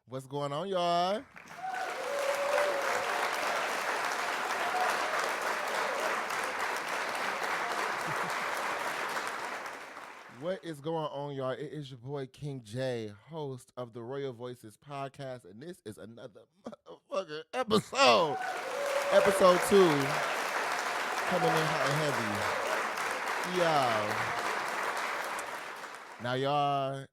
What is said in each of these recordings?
What's going on, y'all? What is going on, y'all? It is your boy King Jay, host of the Royal Voices podcast, and this is another motherfucking episode. Episode 2, coming in hot and heavy. Now, y'all,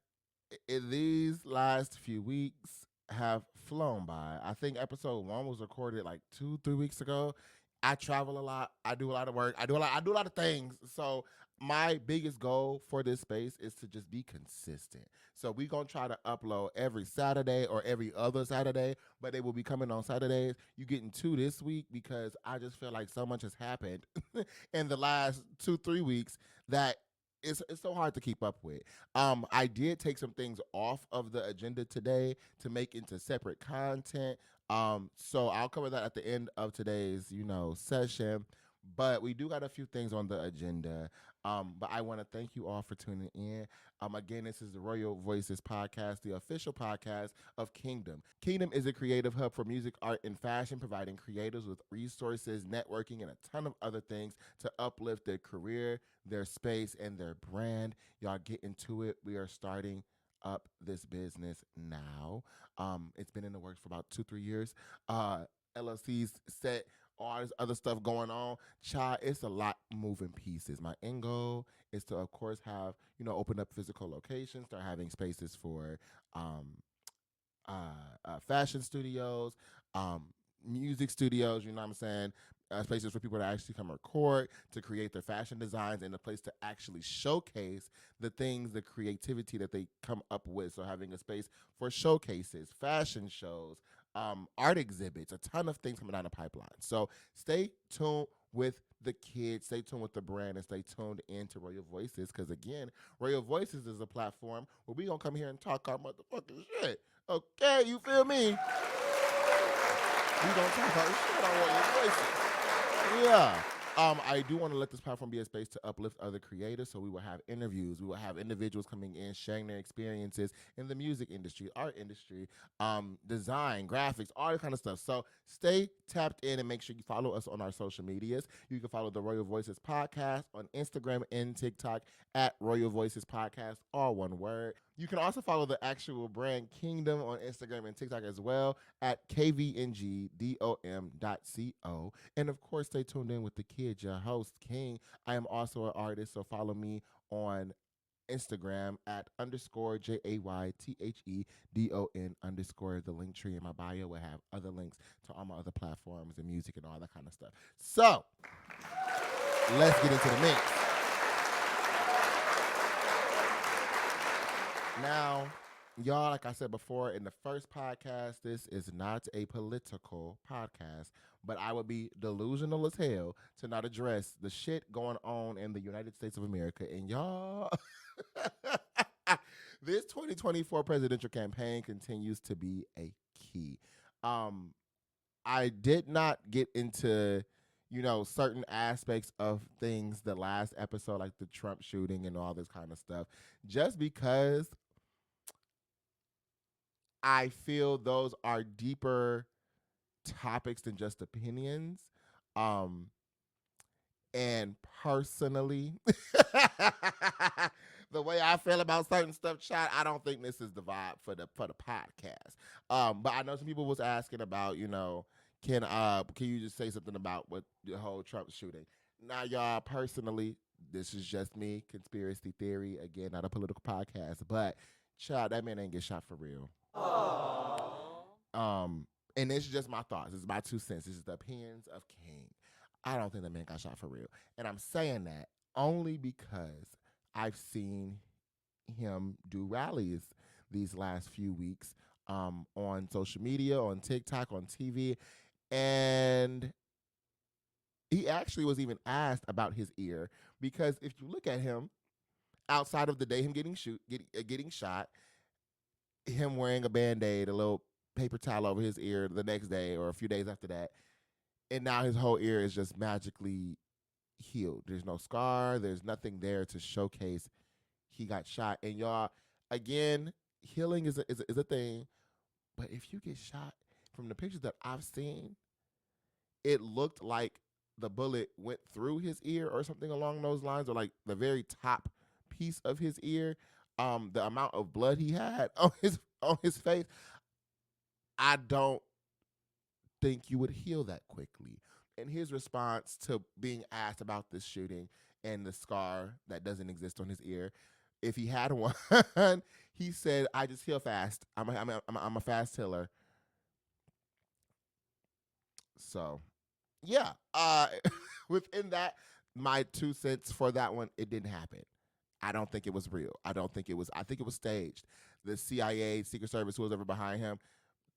these last few weeks have flown by. I think episode 1 was recorded like 2-3 weeks ago. I travel a lot. I do a lot of work. I do a lot of things. So my biggest goal for this space is to just be consistent. So we're gonna try to upload every Saturday or every other Saturday, but they will be coming on Saturdays. You getting 2 this week because I just feel like so much has happened in the last 2-3 weeks that it's so hard to keep up with. I did take some things off of the agenda today to make into separate content. So I'll cover that at the end of today's, session. But we do got a few things on the agenda. But I want to thank you all for tuning in. Again, this is the Royal Voices podcast, the official podcast of Kingdom. Kingdom is a creative hub for music, art, and fashion, providing creators with resources, networking, and a ton of other things to uplift their career, their space, and their brand. Y'all get into it. We are starting up this business now. It's been in the works for about 2-3 years. LOC's set, all this other stuff going on. Child, it's a lot moving pieces. My end goal is to, of course, have, open up physical locations, start having spaces for fashion studios, music studios, you know what I'm saying? Spaces for people to actually come record, to create their fashion designs, and a place to actually showcase the things, the creativity that they come up with. So having a space for showcases, fashion shows, art exhibits, a ton of things coming down the pipeline. So stay tuned with the kids, stay tuned with the brand, and stay tuned into Royal Voices, because again, Royal Voices is a platform where we gonna come here and talk our motherfucking shit. Okay, you feel me? We gonna talk our shit on Royal Voices. Yeah. I do want to let this platform be a space to uplift other creators. So we will have interviews. We will have individuals coming in, sharing their experiences in the music industry, art industry, design, graphics, all that kind of stuff. So stay tapped in and make sure you follow us on our social medias. You can follow the Royal Voices Podcast on Instagram and TikTok at Royal Voices Podcast, all one word. You can also follow the actual brand Kingdom on Instagram and TikTok as well at KVNGDOM.co. And of course, stay tuned in with the kid, your host, King. I am also an artist, so follow me on Instagram at _JAYTHEDON_ the link tree in my bio will have other links to all my other platforms and music and all that kind of stuff. So let's get into the mix. Now, y'all, like I said before in the first podcast, this is not a political podcast, but I would be delusional as hell to not address the shit going on in the United States of America. And y'all, this 2024 presidential campaign continues to be a key. I did not get into certain aspects of things the last episode, like the Trump shooting and all this kind of stuff, just because I feel those are deeper topics than just opinions. And personally, the way I feel about certain stuff, chat, I don't think this is the vibe for the podcast. But I know some people was asking about, can you just say something about what the whole Trump shooting? Now, y'all, personally, this is just me, conspiracy theory. Again, not a political podcast, but child, that man ain't get shot for real. And it's just my thoughts. It's my 2 cents. This is the opinions of King. I don't think that man got shot for real. And I'm saying that only because I've seen him do rallies these last few weeks on social media, on TikTok, on TV. And he actually was even asked about his ear, because if you look at him outside of the day him getting shot, him wearing a Band-Aid, a little paper towel over his ear the next day or a few days after that, and now his whole ear is just magically healed. There's no scar. There's nothing there to showcase he got shot. And y'all, again, healing is a thing, But if you get shot, from the pictures that I've seen, it looked like the bullet went through his ear or something along those lines, or like the very top piece of his ear. The amount of blood he had on his face, I don't think you would heal that quickly. And his response to being asked about this shooting and the scar that doesn't exist on his ear, if he had one, he said, "I just heal fast. I'm a fast healer." So yeah, within that, my 2 cents for that one, it didn't happen. I don't think it was real. I don't think it was. I think it was staged. The CIA, Secret Service, who was ever behind him,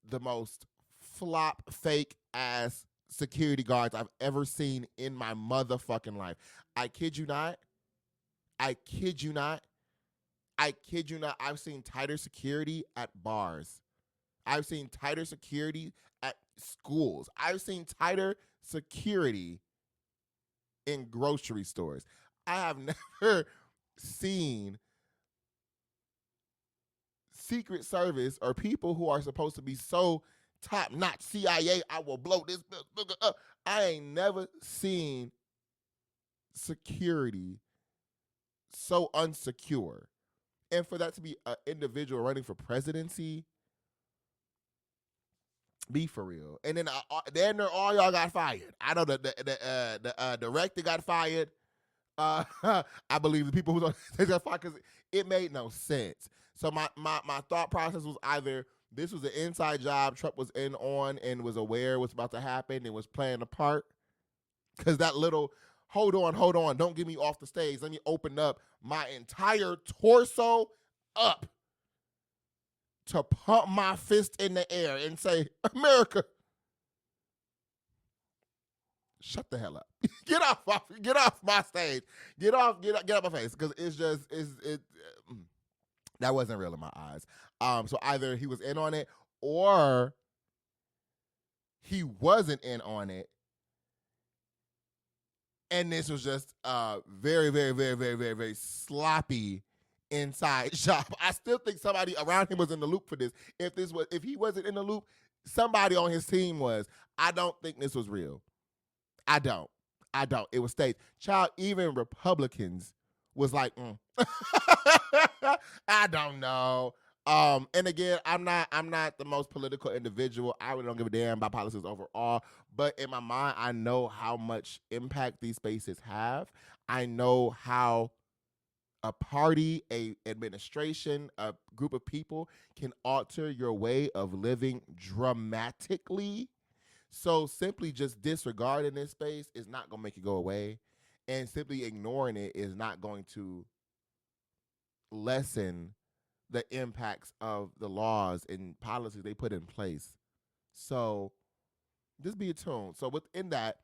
the most flop, fake ass security guards I've ever seen in my motherfucking life. I kid you not. I kid you not. I kid you not. I've seen tighter security at bars. I've seen tighter security at schools. I've seen tighter security in grocery stores. I have never seen Secret Service or people who are supposed to be so top notch CIA, I will blow this up. I ain't never seen security so unsecure. And for that to be an individual running for presidency, be for real. And then then all y'all got fired. I know the director got fired. I believe the people who got fired because it made no sense. So my thought process was either this was an inside job Trump was in on and was aware what's about to happen and was playing a part. Because that little, hold on, don't get me off the stage. Let me open up my entire torso up to pump my fist in the air and say, America, shut the hell up. Get off my stage. Get off my face. Because that wasn't real in my eyes. So either he was in on it or he wasn't in on it. And this was just very, very, very, very, very, very sloppy inside job. I still think somebody around him was in the loop for this. If he wasn't in the loop, somebody on his team was. I don't think this was real. I don't. It was staged. Child, even Republicans was like, I don't know. And again, I'm not the most political individual. I really don't give a damn about politics overall. But in my mind, I know how much impact these spaces have. I know how a party, a administration, a group of people can alter your way of living dramatically. So simply just disregarding this space is not going to make it go away. And simply ignoring it is not going to lessen the impacts of the laws and policies they put in place. So just be attuned. So within that,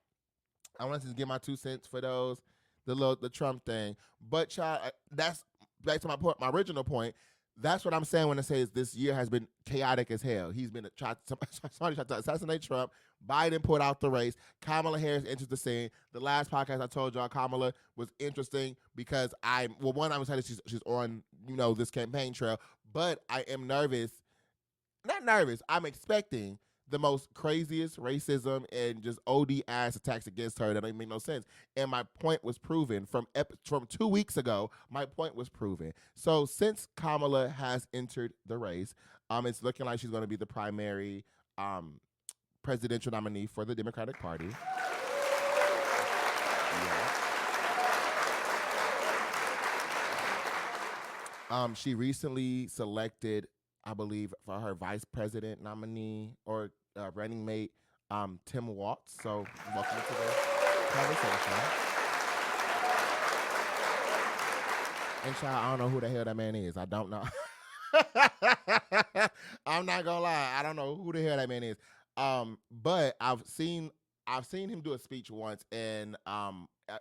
I wanted to give my 2 cents for those, the Trump thing. But child, that's back to my original point. That's what I'm saying when I say this year has been chaotic as hell. He's been somebody tried to assassinate Trump. Biden put out the race. Kamala Harris entered the scene. The last podcast I told y'all, Kamala was interesting because I'm excited she's on this campaign trail, but I am nervous. Not nervous. I'm expecting the most craziest racism and just OD ass attacks against her that don't make no sense. And my point was proven from 2 weeks ago. My point was proven. So since Kamala has entered the race, it's looking like she's going to be the primary presidential nominee for the Democratic Party. Yeah. She recently selected, I believe, for her vice president nominee or running mate, Tim Walz. So welcome to the conversation. And child, I don't know who the hell that man is. I don't know. I'm not gonna lie. I don't know who the hell that man is. But I've seen him do a speech once, and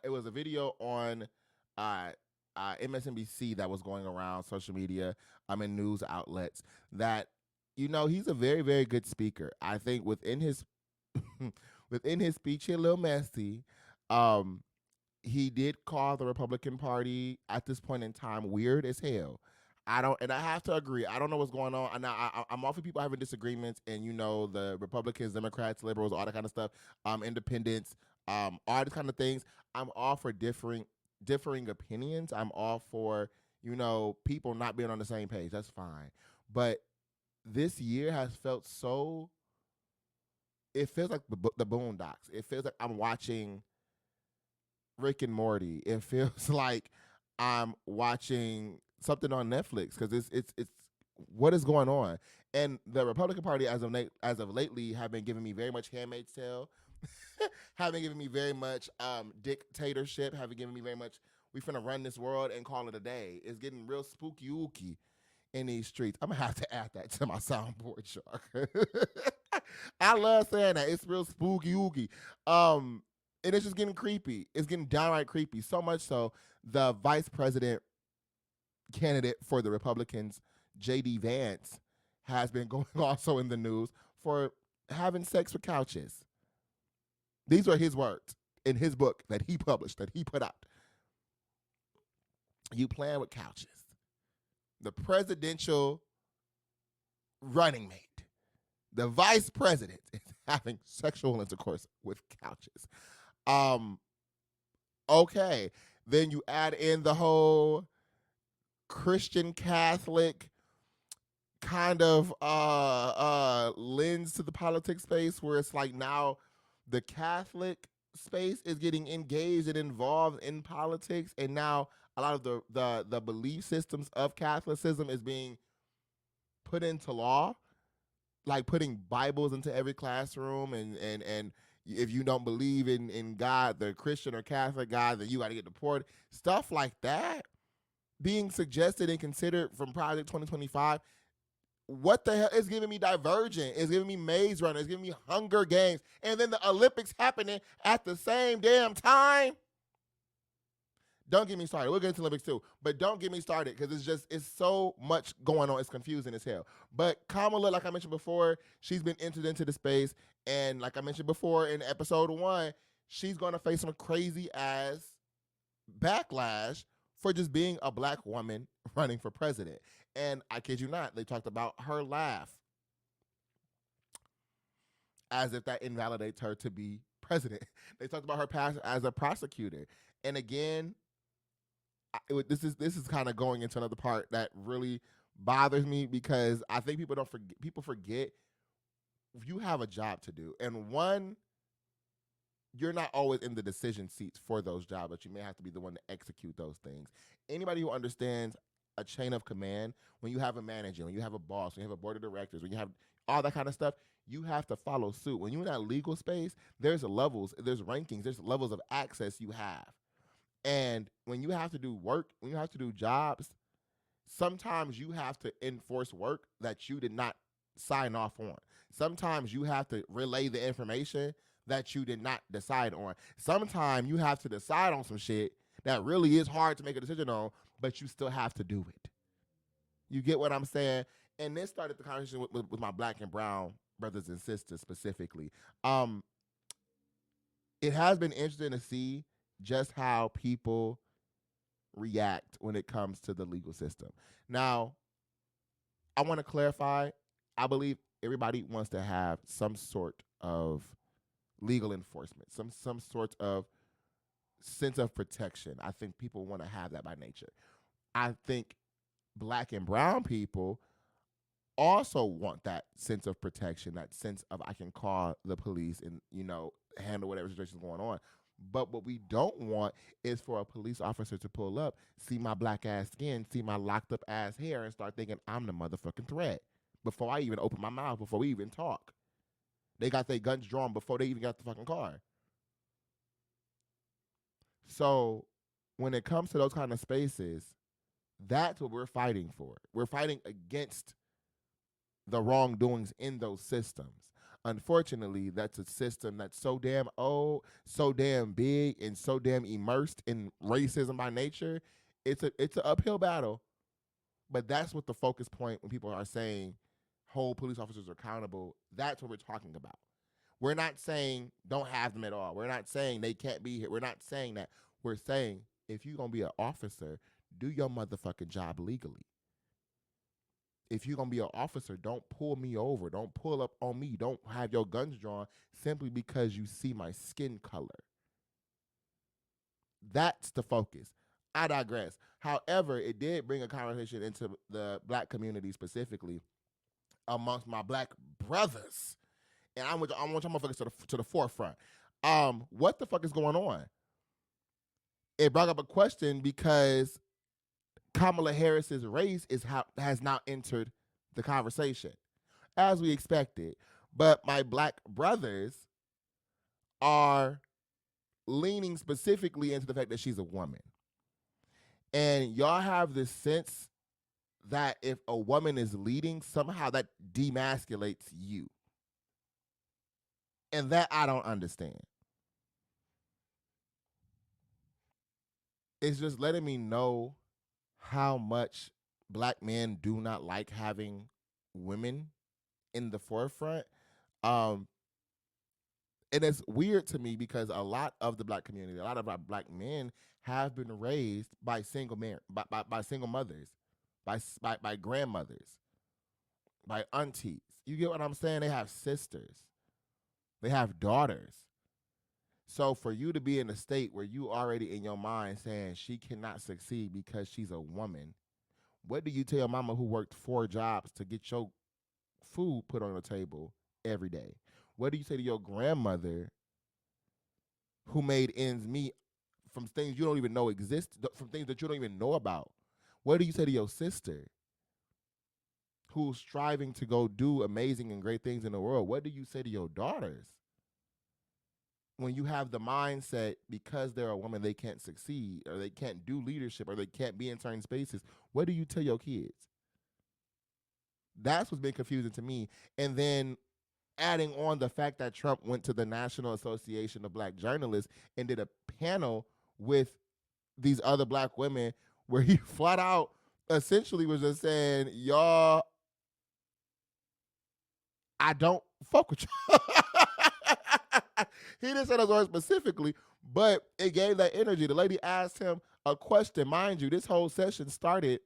it was a video on MSNBC that was going around social media, in news outlets that he's a very, very good speaker. I think within his speech, he's a little messy. He did call the Republican Party at this point in time weird as hell. I don't, and I have to agree. I don't know what's going on. And I'm all for people having disagreements, and the Republicans, Democrats, liberals, all that kind of stuff, independents, all these kind of things. I'm all for differing opinions. I'm all for people not being on the same page. That's fine. But this year has felt so. It feels like the Boondocks. It feels like I'm watching Rick and Morty. It feels like I'm watching something on Netflix because it's what is going on. And the Republican Party, as of lately, have been giving me very much Handmaid's Tale, have been giving me very much dictatorship, have been giving me very much we finna run this world and call it a day. It's getting real spooky ooky in these streets. I'm gonna have to add that to my soundboard, Shark. I love saying that. It's real spooky ooky. And it's just getting creepy. It's getting downright creepy. So much so, the vice president candidate for the Republicans, J.D. Vance, has been going also in the news for having sex with couches. These are his words in his book that he published, that he put out. You playing with couches. The presidential running mate, the vice president, is having sexual intercourse with couches. Okay. Then you add in the whole Christian Catholic kind of lens to the politics space where it's like now the Catholic space is getting engaged and involved in politics, and now a lot of the belief systems of Catholicism is being put into law, like putting Bibles into every classroom, and if you don't believe in God, the Christian or Catholic God, then you got to get deported. Stuff like that being suggested and considered from Project 2025. What the hell? It's giving me Divergent. It's giving me Maze Runner. It's giving me Hunger Games. And then the Olympics happening at the same damn time. Don't get me started. We'll get into Olympics too, but don't get me started because it's so much going on. It's confusing as hell. But Kamala, like I mentioned before, she's been entered into the space, and like I mentioned before in episode 1, she's going to face some crazy ass backlash for just being a black woman running for president. And I kid you not, they talked about her laugh as if that invalidates her to be president. They talked about her past as a prosecutor, and again. This is kind of going into another part that really bothers me because I think people forget you have a job to do, and one, you're not always in the decision seats for those jobs, but you may have to be the one to execute those things. Anybody who understands a chain of command, when you have a manager, when you have a boss, when you have a board of directors, when you have all that kind of stuff, you have to follow suit. When you're in that legal space, there's levels, there's rankings, there's levels of access you have. And when you have to do work, when you have to do jobs, sometimes you have to enforce work that you did not sign off on. Sometimes you have to relay the information that you did not decide on. Sometimes you have to decide on some shit that really is hard to make a decision on, but you still have to do it. You get what I'm saying? And this started the conversation with my black and brown brothers and sisters specifically. It has been interesting to see just how people react when it comes to the legal system. Now, I want to clarify, I believe everybody wants to have some sort of legal enforcement, some sort of sense of protection. I think people want to have that by nature. I think black and brown people also want that sense of protection, that sense of I can call the police and, handle whatever situation is going on. But what we don't want is for a police officer to pull up, see my black ass skin, see my locked up ass hair, and start thinking I'm the motherfucking threat before I even open my mouth, before we even talk. They got their guns drawn before they even got the fucking car. So when it comes to those kind of spaces, that's what we're fighting for. We're fighting against the wrongdoings in those systems. Unfortunately, that's a system that's so damn old, so damn big, and so damn immersed in racism by nature. It's an uphill battle, but that's what the focus point when people are saying hold police officers accountable. That's what we're talking about. We're not saying don't have them at all. We're not saying they can't be here. We're not saying that. We're saying if you're gonna be an officer, do your motherfucking job legally. if you're going to be an officer, don't pull me over. Don't pull up on me. Don't have your guns drawn simply because you see my skin color. That's the focus. I digress. However, it did bring a conversation into the black community specifically amongst my black brothers. And I want y'all motherfuckers to the forefront. What the fuck is going on? It brought up a question because Kamala Harris's race has now entered the conversation, as we expected. But my black brothers are leaning specifically into the fact that she's a woman. And y'all have this sense that if a woman is leading, somehow that demasculates you. And that I don't understand. It's just letting me know how much black men do not like having women in the forefront. And it's weird to me because a lot of the black community, a lot of our black men have been raised by single by single mothers, by grandmothers, by aunties. You get what I'm saying? They have sisters. They have daughters. So for you to be in a state where you already in your mind saying she cannot succeed because she's a woman, what do you tell your mama who worked 4 jobs to get your food put on the table every day? What do you say to your grandmother who made ends meet from things you don't even know exist, from things that you don't even know about? What do you say to your sister who's striving to go do amazing and great things in the world? What do you say to your daughters? When you have the mindset because they're a woman they can't succeed or they can't do leadership or they can't be in certain spaces, what do you tell your kids? That's what's been confusing to me. And then adding on the fact that Trump went to the National Association of Black Journalists and did a panel with these other black women where he flat out essentially was just saying, y'all, I don't fuck with you. He didn't say those words specifically, but it gave that energy. The lady asked him a question. Mind you, this whole session started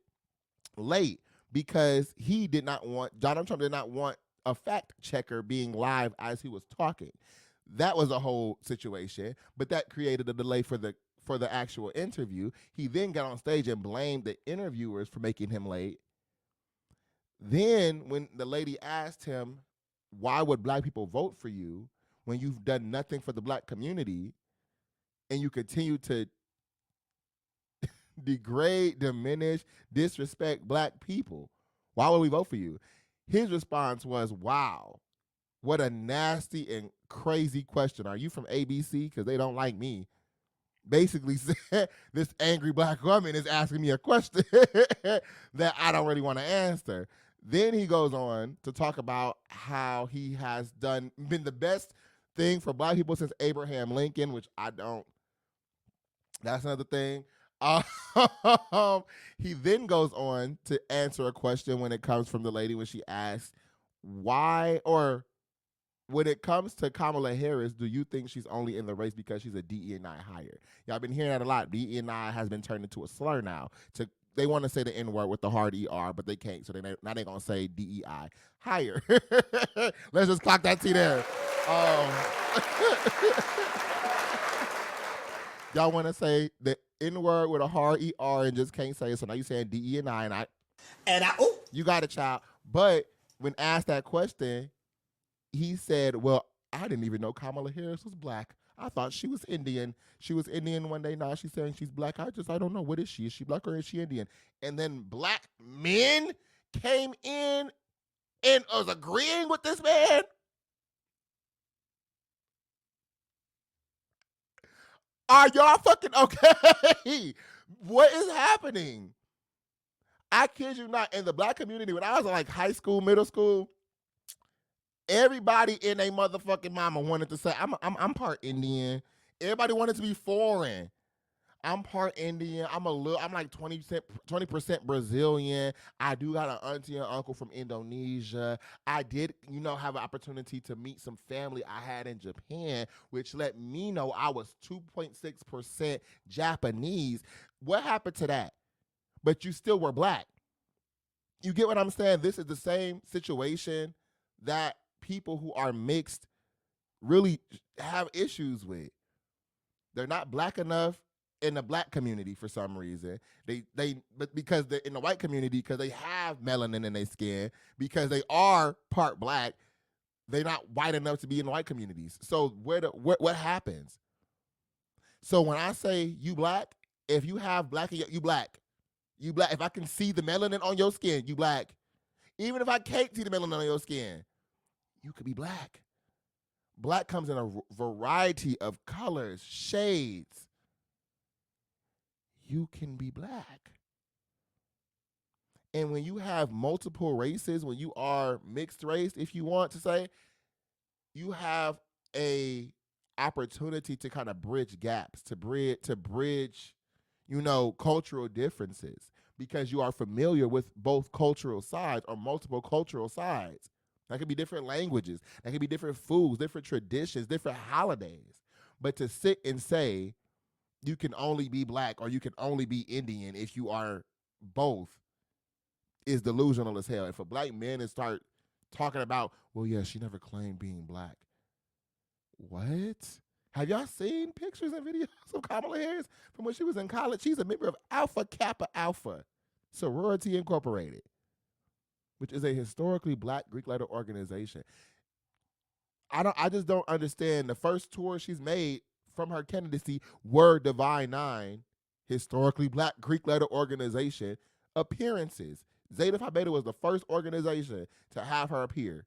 late because Donald Trump did not want a fact checker being live as he was talking. That was a whole situation, but that created a delay for the actual interview. He then got on stage and blamed the interviewers for making him late. Then when the lady asked him, why would black people vote for you when you've done nothing for the black community and you continue to degrade, diminish, disrespect black people? Why would we vote for you? His response was, wow, what a nasty and crazy question. Are you from ABC? Because they don't like me. Basically said, this angry black woman is asking me a question that I don't really want to answer. Then he goes on to talk about how he has been the best thing for black people since Abraham Lincoln, which I don't. That's another thing. He then goes on to answer a question when it comes from the lady when she asks why, or when it comes to Kamala Harris, do you think she's only in the race because she's a DE&I hire? Y'all been hearing that a lot. DE&I has been turned into a slur now. They want to say the N-word with the hard ER, but they can't. So now they're going to say DEI. Hire. Let's just clock that T there. Y'all want to say the N-word with a hard ER and just can't say it. So now you're saying DE&I. You got it, child. But when asked that question, he said, well, I didn't even know Kamala Harris was black. I thought she was Indian. She was Indian one day. Now she's saying she's black. I don't know. What is she? Is she black or is she Indian? And then black men came in and was agreeing with this man. Are y'all fucking okay? What is happening? I kid you not. In the black community, when I was in like high school, middle school, everybody in a motherfucking mama wanted to say, I'm part Indian. Everybody wanted to be foreign. I'm part Indian. I'm like 20% Brazilian. I do got an auntie and uncle from Indonesia. I did, have an opportunity to meet some family I had in Japan, which let me know I was 2.6% Japanese. What happened to that? But you still were black. You get what I'm saying? This is the same situation that people who are mixed really have issues with. They're not black enough in the black community for some reason. But because they're in the white community, because they have melanin in their skin, because they are part black, they're not white enough to be in the white communities. So what happens? So when I say you black, if you have black, you black. You black. If I can see the melanin on your skin, you black. Even if I can't see the melanin on your skin, you could be black. Black comes in a variety of colors, shades. You can be black. And when you have multiple races, when you are mixed race, if you want to say, you have a opportunity to kind of bridge gaps, to bridge, cultural differences, because you are familiar with both cultural sides or multiple cultural sides. That could be different languages, that could be different foods, different traditions, different holidays. But to sit and say you can only be black or you can only be Indian if you are both is delusional as hell. And for black men to start talking about, well, yeah, she never claimed being black. What? Have y'all seen pictures and videos of Kamala Harris from when she was in college? She's a member of Alpha Kappa Alpha, Sorority Incorporated, which is a historically black Greek letter organization. I just don't understand. The first tour she's made from her candidacy were Divine Nine, historically black Greek letter organization appearances. Zeta Phi Beta was the first organization to have her appear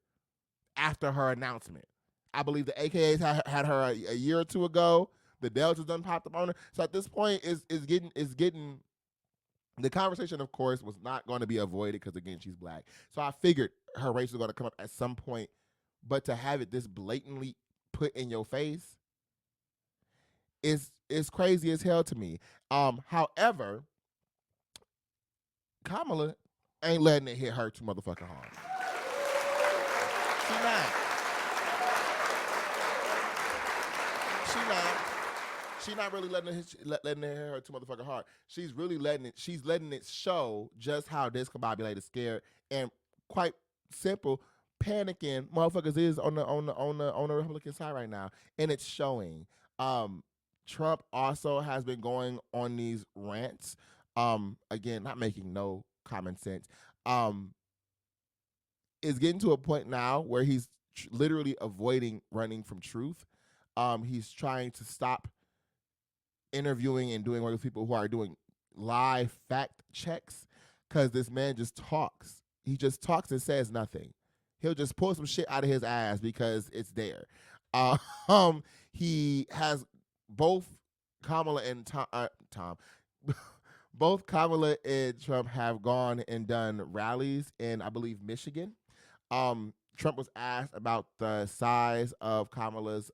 after her announcement. I believe the AKAs had her a year or two ago. The Deltas done popped up on her. So at this point, is getting the conversation, of course, was not going to be avoided because, again, she's black. So I figured her race was going to come up at some point. But to have it this blatantly put in your face is crazy as hell to me. However, Kamala ain't letting it hit her too motherfucking hard. She not. She not really letting it hit her too motherfucking hard. She's really letting it show just how discombobulated, scared, and quite simple, panicking motherfuckers is on the Republican side right now, and it's showing. Trump also has been going on these rants. Again, not making no common sense. Is getting to a point now where he's literally avoiding running from truth. He's trying to stop interviewing and doing work with people who are doing live fact checks, because this man just talks. He just talks and says nothing. He'll just pull some shit out of his ass because it's there. He has both Kamala and Tom both Kamala and Trump have gone and done rallies in, I believe, Michigan. Trump was asked about the size of Kamala's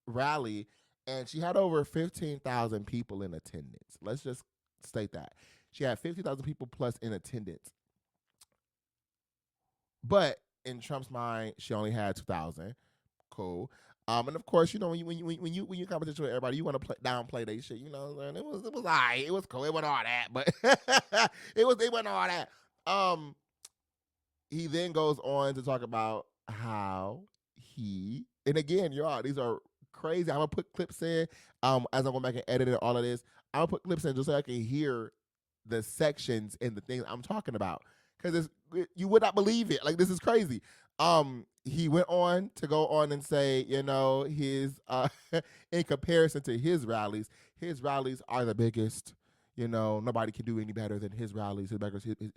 rally, and she had over 15,000 people in attendance. Let's just state that. She had 50,000 people plus in attendance. But in Trump's mind, she only had 2,000. Cool. And of course, when you competition with everybody, you want to downplay they shit. It was all right. It was cool. It wasn't all that, but it wasn't all that. He then goes on to talk about how and again, y'all, these are crazy. I'm gonna put clips in as I'm going back and edit all of this. I'm gonna put clips in just so I can hear the sections and the things I'm talking about, because you would not believe it. Like, this is crazy. He went on to go on and say, his in comparison to his rallies are the biggest. Nobody can do any better than his rallies. His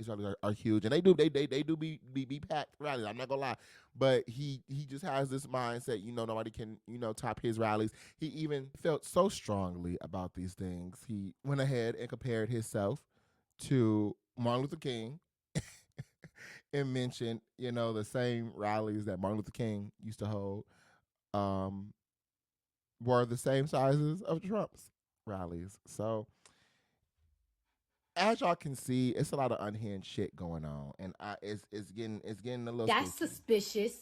rallies are huge, and they do be packed rallies. I'm not gonna lie, but he just has this mindset. Nobody can top his rallies. He even felt so strongly about these things. He went ahead and compared himself to Martin Luther King, and mentioned the same rallies that Martin Luther King used to hold were the same sizes of Trump's rallies. So, as y'all can see, it's a lot of unhinged shit going on, and it's getting a little. That's spooky. suspicious.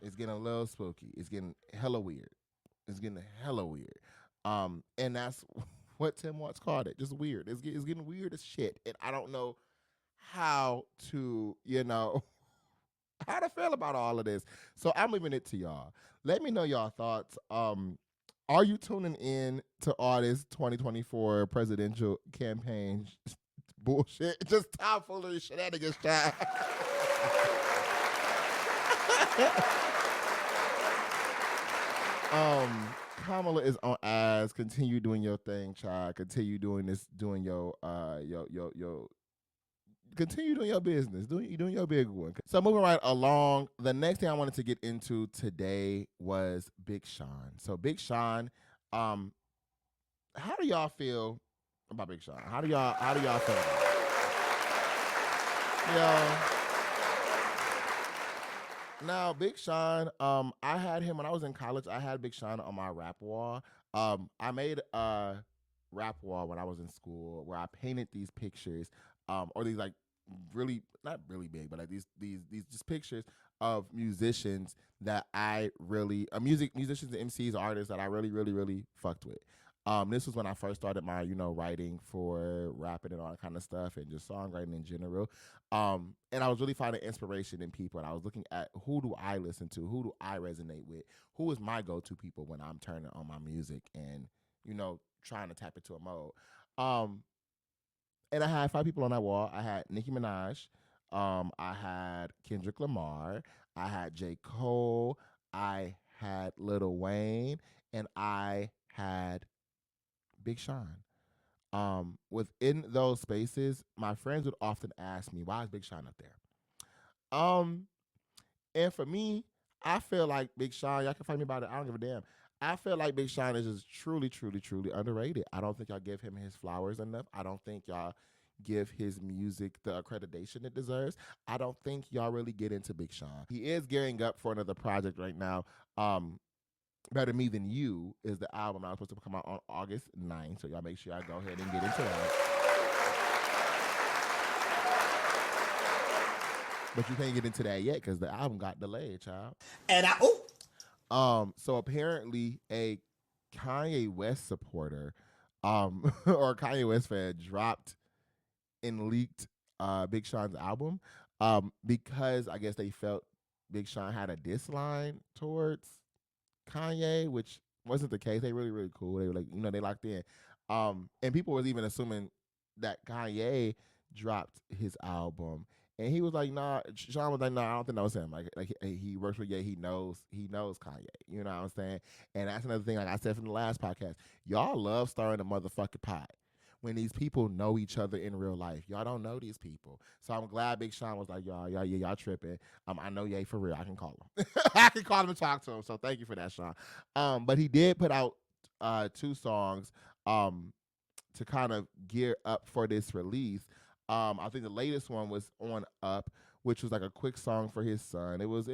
It's getting a little spooky. It's getting hella weird. And that's what Tim Watts called it. Just weird. It's getting weird as shit, and I don't know how to, how to feel about all of this. So I'm leaving it to y'all. Let me know y'all thoughts. Are you tuning in to all this 2024 presidential campaign bullshit? Just tomfoolery shenanigans, child. Kamala is on ass. Continue doing your thing, child. Continue doing this, doing your continue doing your business, doing your big one. So moving right along, the next thing I wanted to get into today was Big Sean. So Big Sean, how do y'all feel about Big Sean? How do y'all feel about it? Now Big Sean, I had him when I was in college. I had Big Sean on my rap wall. I made a rap wall when I was in school where I painted these pictures, or these like really not really big, but like these just pictures of musicians that I really musicians and MCs, artists that I really fucked with. This was when I first started my, writing for rapping and all that kind of stuff and just songwriting in general. And I was really finding inspiration in people. And I was looking at who do I listen to? Who do I resonate with? Who is my go-to people when I'm turning on my music and, trying to tap into a mode. And I had 5 people on that wall. I had Nicki Minaj. I had Kendrick Lamar. I had J. Cole. I had Lil Wayne. And I had Big Sean. Within those spaces, my friends would often ask me, why is Big Sean up there? And for me, I feel like Big Sean, y'all can fight me about it, I don't give a damn. I feel like Big Sean is just truly underrated. I don't think y'all give him his flowers enough. I don't think y'all give his music the accreditation it deserves. I don't think y'all really get into Big Sean. He is gearing up for another project right now. Better Me Than You is the album that was supposed to come out on August 9th. So y'all make sure y'all go ahead and get into that. But you can't get into that yet because the album got delayed, child. And So apparently a Kanye West supporter, or Kanye West fan dropped and leaked Big Sean's album, because I guess they felt Big Sean had a diss line towards Kanye, which wasn't the case. They really cool. They were like, they locked in. And people was even assuming that Kanye dropped his album. And he was like, nah, Sean was like, nah, I don't think that was him. Like he works with Ye, he knows Kanye. You know what I'm saying? And that's another thing, like I said from the last podcast, y'all love stirring a motherfucking pot when these people know each other in real life. Y'all don't know these people. So I'm glad Big Sean was like, y'all tripping. I know Ye for real. I can call him. I can call him and talk to him. So thank you for that, Sean. But he did put out 2 songs to kind of gear up for this release. I think the latest one was On Up, which was like a quick song for his son. It was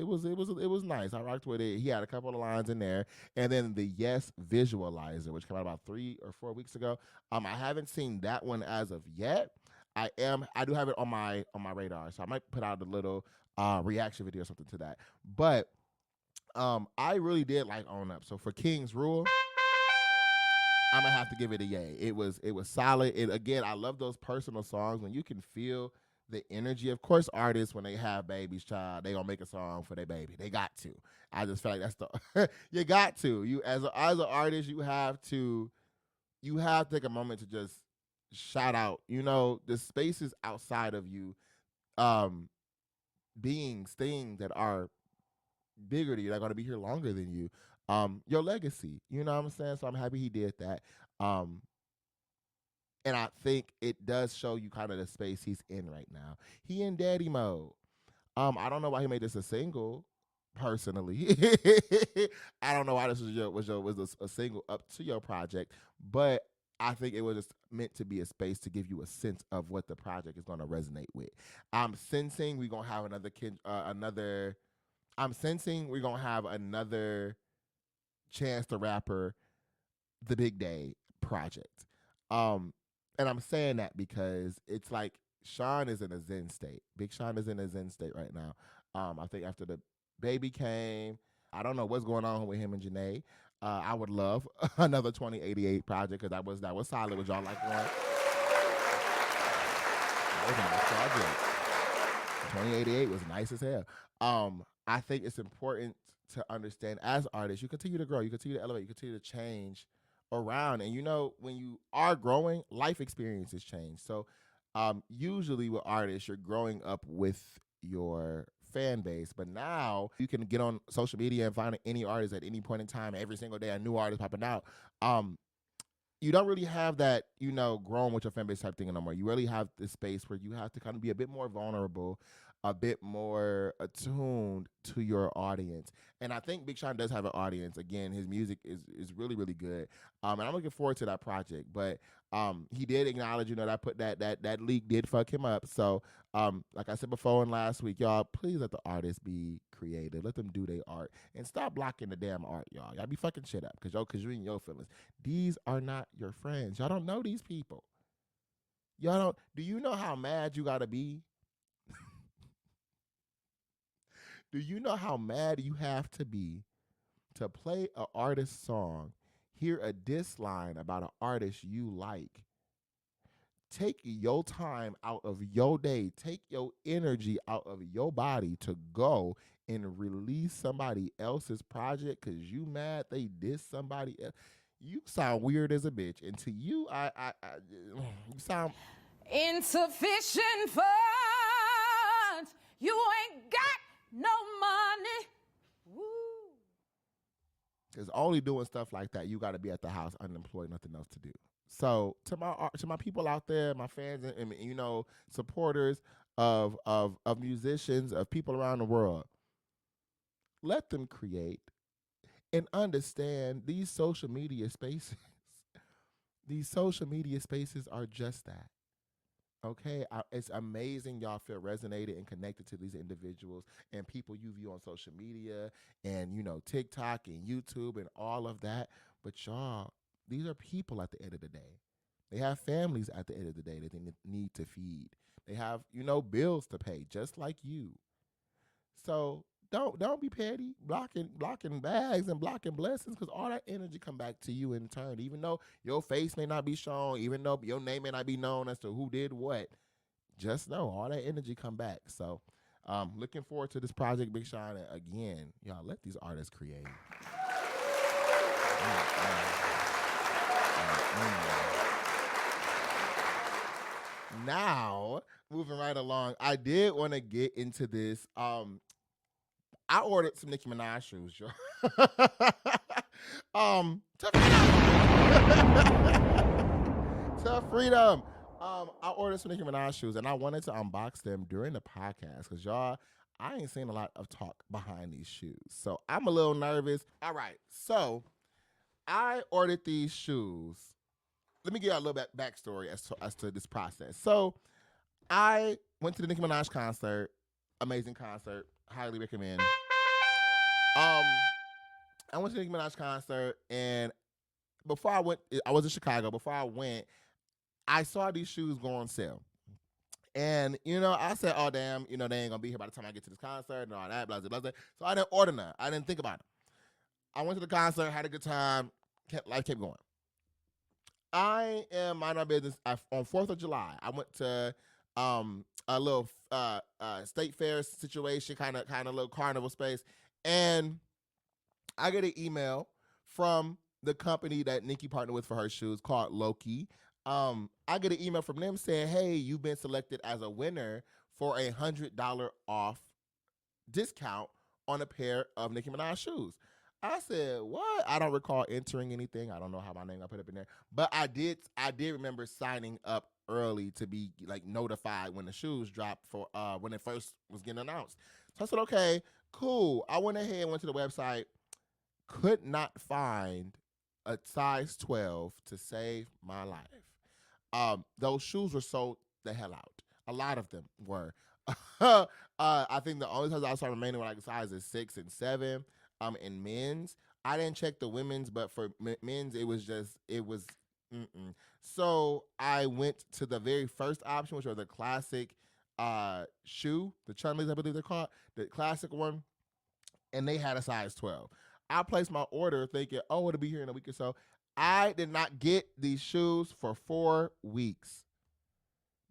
nice. I rocked with it. He had a couple of lines in there, and then the Yes Visualizer, which came out about 3 or 4 weeks ago. I haven't seen that one as of yet. I do have it on my radar, so I might put out a little reaction video or something to that. But I really did like On Up. So for King's Rule, I'm gonna have to give it a yay. It was solid. Again, I love those personal songs when you can feel the energy. Of course, artists when they have babies, child, they gonna make a song for their baby. They got to. I just feel like that's the you got to. You as an artist, you have to take a moment to just shout out. The spaces outside of you, beings, things that are bigger than you, that are gonna be here longer than you. Your legacy, you know what I'm saying? So I'm happy he did that. And I think it does show you kind of the space he's in right now. He in daddy mode. I don't know why he made this a single, personally. I don't know why this was a single up to your project, but I think it was just meant to be a space to give you a sense of what the project is going to resonate with. I'm sensing we're going to have another Chance the Rapper, The Big Day project. And I'm saying that because it's like Sean is in a zen state. Big Sean is in a zen state right now. I think after the baby came, I don't know what's going on with him and Janae. I would love another 2088 project because that was solid. Would y'all like one? That was a nice project. 2088 was nice as hell. I think it's important to understand as artists, you continue to grow, you continue to elevate, you continue to change around. And when you are growing, life experiences change. So usually with artists, you're growing up with your fan base, but now you can get on social media and find any artist at any point in time. Every single day, a new artist popping out. You don't really have that, growing with your fan base type thing no more. You really have this space where you have to kind of be a bit more vulnerable, a bit more attuned to your audience. And I think Big Sean does have an audience. Again, his music is really, really good. And I'm looking forward to that project. But he did acknowledge, that leak did fuck him up. So like I said before and last week, y'all, please let the artists be creative. Let them do their art. And stop blocking the damn art, y'all. Y'all be fucking shit up because you're in your feelings. These are not your friends. Y'all don't know these people. Y'all don't. Do you know how mad you gotta be? Do you know how mad you have to be to play an artist's song, hear a diss line about an artist you like, take your time out of your day, take your energy out of your body to go and release somebody else's project because you mad they diss somebody else? You sound weird as a bitch. And to you, you sound insufficient funds. You ain't got no money. Woo. Because only doing stuff like that, you got to be at the house unemployed, nothing else to do. So to my people out there, my fans and supporters of musicians, of people around the world, let them create and understand these social media spaces. These social media spaces are just that. Okay, it's amazing y'all feel resonated and connected to these individuals and people you view on social media and TikTok and YouTube and all of that. But y'all, these are people at the end of the day. They have families at the end of the day that they need to feed. They have bills to pay, just like you. So don't be petty, blocking bags and blocking blessings, because all that energy come back to you in turn. Even though your face may not be shown, even though your name may not be known as to who did what, just know all that energy come back. So looking forward to this project, Big Sean. And again, y'all, let these artists create. Now, moving right along, I did want to get into this. I ordered some Nicki Minaj shoes, yo. To freedom. I ordered some Nicki Minaj shoes, and I wanted to unbox them during the podcast because y'all, I ain't seen a lot of talk behind these shoes, so I'm a little nervous. All right, so I ordered these shoes. Let me give you a little bit backstory as to this process. So I went to the Nicki Minaj concert. Amazing concert. Highly recommend. I went to the Nicki Minaj concert, and before I went, I was in Chicago. Before I went, I saw these shoes go on sale. And, I said, oh, damn, they ain't going to be here by the time I get to this concert and all that, blah, blah, blah. So I didn't order none. I didn't think about it. I went to the concert, had a good time. Life kept going. I am minding my business. On 4th of July, I went to a little state fair situation, kind of little carnival space. And I get an email from the company that Nicki partnered with for her shoes called LOCI. I get an email from them saying, hey, you've been selected as a winner for $100 off discount on a pair of Nicki Minaj shoes. I said, what? I don't recall entering anything. I don't know how my name got put up in there. But I did remember signing up early to be notified when the shoes dropped for when it first was getting announced. So I said, okay, cool. I went ahead and went to the website, could not find a size 12 to save my life. Those shoes were sold the hell out. A lot of them were. I think the only size I saw remaining were sizes 6 and 7. In men's, I didn't check the women's, but for men's, it was. So I went to the very first option, which was the classic shoe, the Chun-Lis, I believe they're called, the classic one, and they had a size 12. I placed my order thinking, oh, it'll be here in a week or so. I did not get these shoes for 4 weeks.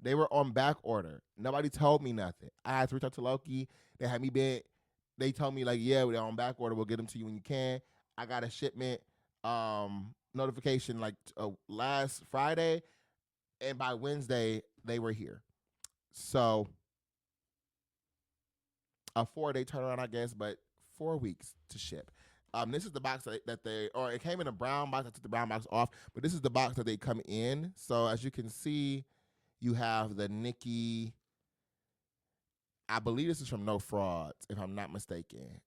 They were on back order. Nobody told me nothing. I had to reach out to LOCI. They had me bid. They told me like, yeah, they're on back order. We'll get them to you when you can. I got a shipment notification like last Friday, and by Wednesday they were here. So a 4-day turnaround, I guess, but 4 weeks to ship. This is the box that they, or it came in a brown box. I took the brown box off, but this is the box that they come in. So as you can see, you have the Nicki. I believe this is from No Frauds, if I'm not mistaken.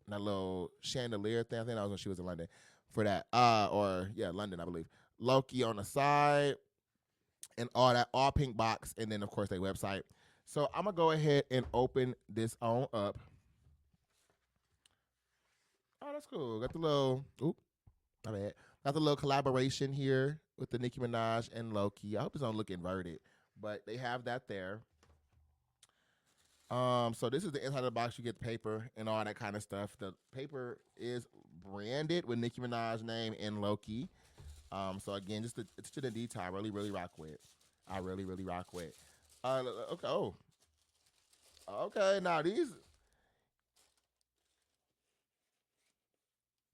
That little chandelier thing. I think that was when she was in London for that. London, I believe. LOCI on the side and all that, all pink box, and then of course their website. So I'm gonna go ahead and open this on up. Oh, that's cool. Got the little, my bad. Got the little collaboration here with the Nicki Minaj and LOCI. I hope it's don't look inverted, but they have that there. So this is the inside of the box. You get the paper and all that kind of stuff. The paper is branded with Nicki Minaj's name and LOCI. So again, just it's to the detail. I really, really rock with. I really, really rock with. Okay. Oh. Okay. Now these.